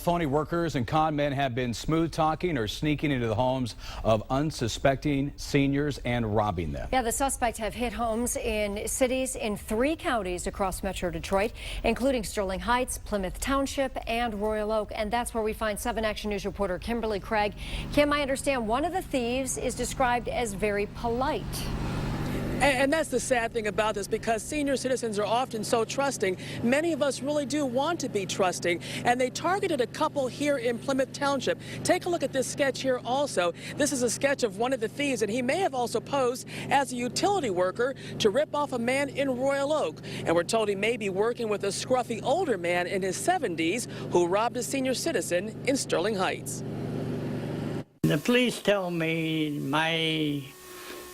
phony workers and con men have been smooth talking or sneaking into the homes of unsuspecting seniors and robbing them. Yeah, the suspects have hit homes in cities in 3 counties across Metro Detroit, including Sterling Heights, Plymouth Township, and Royal Oak. And that's where we find 7 Action News reporter Kimberly Craig. Kim, I understand one of the thieves is described as very polite. And that's the sad thing about this, because senior citizens are often so trusting. Many of us really do want to be trusting, and they targeted a couple here in Plymouth Township. Take a look at this sketch here also. This is a sketch of one of the thieves, and he may have also posed as a utility worker to rip off a man in Royal Oak. And we're told he may be working with a scruffy older man in his 70s who robbed a senior citizen in Sterling Heights. The police tell me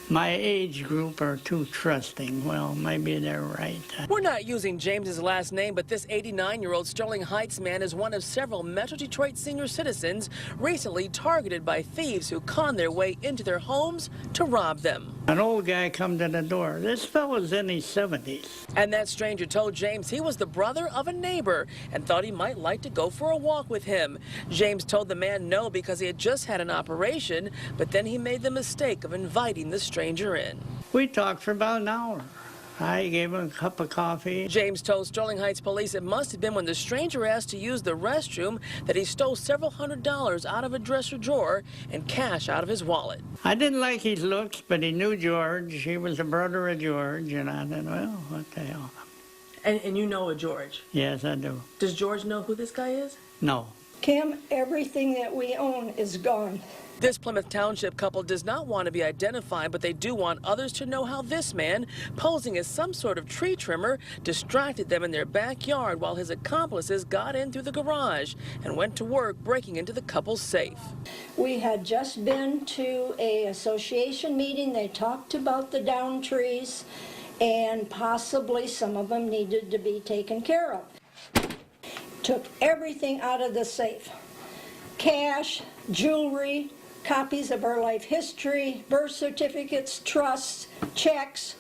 my age group are too trusting. Well, maybe they're right. We're not using James's last name, but this 89-year-old Sterling Heights man is one of several Metro Detroit senior citizens recently targeted by thieves who con their way into their homes to rob them. An old guy come to the door. This fellow's in his 70s. And that stranger told James he was the brother of a neighbor and thought he might like to go for a walk with him. James told the man no because he had just had an operation, but then he made the mistake of inviting the stranger in. We talked for about an hour. I gave him a cup of coffee. James told Sterling Heights police it must have been when the stranger asked to use the restroom that he stole several $100s out of a dresser drawer and cash out of his wallet. I didn't like his looks, but he knew George. He was the brother of George, and I thought, well, what the hell. And you know a George? Yes, I do. Does George know who this guy is? No. Kim, everything that we own is gone. This Plymouth Township couple does not want to be identified, but they do want others to know how this man, posing as some sort of tree trimmer, distracted them in their backyard while his accomplices got in through the garage and went to work breaking into the couple's safe. We had just been to an association meeting. They talked about the downed trees, and possibly some of them needed to be taken care of. Took everything out of the safe. Cash, jewelry, copies of our life history, birth certificates, trusts, checks.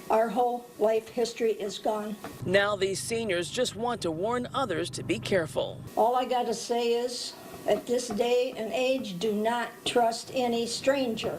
Our whole life history is gone. Now these seniors just want to warn others to be careful. All I got to say is, at this day and age, do not trust any stranger.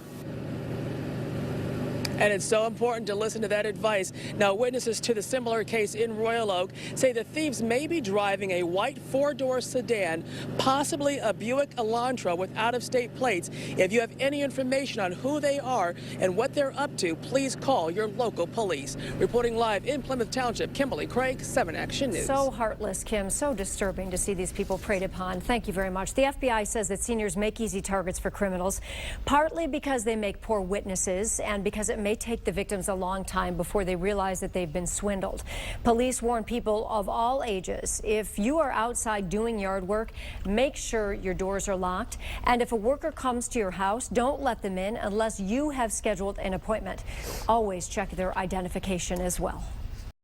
And it's so important to listen to that advice. Now, witnesses to the similar case in Royal Oak say the thieves may be driving a white 4-door sedan, possibly a Buick Elantra with out-of-state plates. If you have any information on who they are and what they're up to, please call your local police. Reporting live in Plymouth Township, Kimberly Craig, 7 Action News. So heartless, Kim. So disturbing to see these people preyed upon. Thank you very much. The FBI says that seniors make easy targets for criminals, partly because they make poor witnesses and because it may take the victims a long time before they realize that they've been swindled. Police warn people of all ages, if you are outside doing yard work, make sure your doors are locked. And if a worker comes to your house, don't let them in unless you have scheduled an appointment. Always check their identification as well.